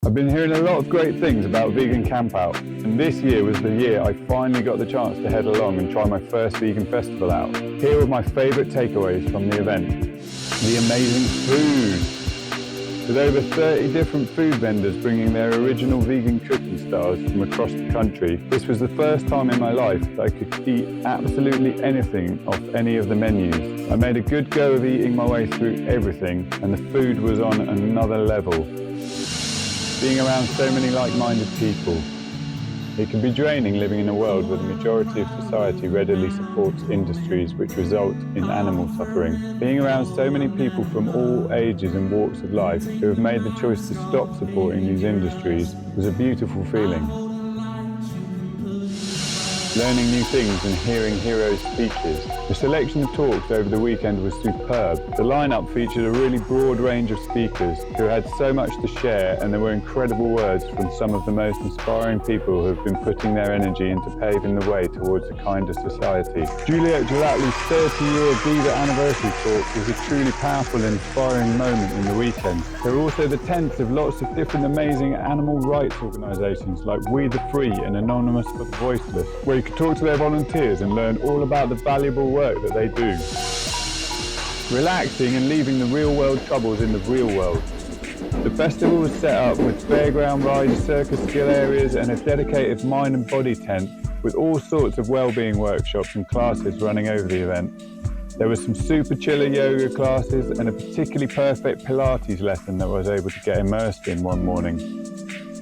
I've been hearing a lot of great things about Vegan Camp Out, and this year was the year I finally got the chance to head along and try my first vegan festival out. Here were my favourite takeaways from the event. The amazing food! With over 30 different food vendors bringing their original vegan cooking styles from across the country, this was the first time in my life that I could eat absolutely anything off any of the menus. I made a good go of eating my way through everything, and the food was on another level. Being around so many like-minded people, it can be draining living in a world where the majority of society readily supports industries which result in animal suffering. Being around so many people from all ages and walks of life who have made the choice to stop supporting these industries was a beautiful feeling. Learning new things and hearing heroes' speeches. The selection of talks over the weekend was superb. The lineup featured a really broad range of speakers who had so much to share, and there were incredible words from some of the most inspiring people who have been putting their energy into paving the way towards a kinder society. Juliet Gelatli's 30-year Diva anniversary talk was a truly powerful and inspiring moment in the weekend. There were also the tents of lots of different amazing animal rights organisations like We the Free and Anonymous for the Voiceless, where you could talk to their volunteers and learn all about the valuable work that they do. Relaxing and leaving the real world troubles in the real world. The festival was set up with fairground rides, circus skill areas and a dedicated mind and body tent with all sorts of well-being workshops and classes running over the event. There were some super chiller yoga classes and a particularly perfect Pilates lesson that I was able to get immersed in one morning.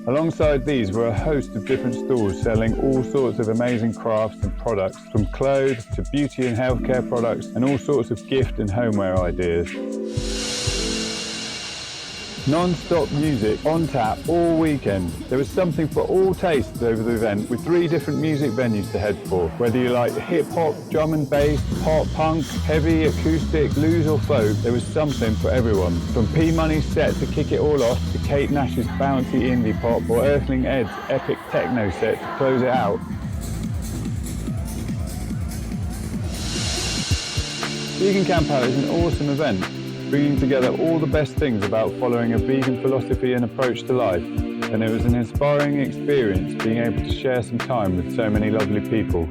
Alongside these were a host of different stalls selling all sorts of amazing crafts and products, from clothes to beauty and healthcare products and all sorts of gift and homeware ideas. Non-stop music on tap all weekend. There was something for all tastes over the event with 3 different music venues to head for. Whether you like hip-hop, drum and bass, pop, punk, heavy, acoustic, blues or folk, there was something for everyone. From P-Money's set to Kick It All Off to Kate Nash's bouncy indie pop or Earthling Ed's epic techno set to close it out. Vegan Camp Out is an awesome event, bringing together all the best things about following a vegan philosophy and approach to life, and it was an inspiring experience being able to share some time with so many lovely people.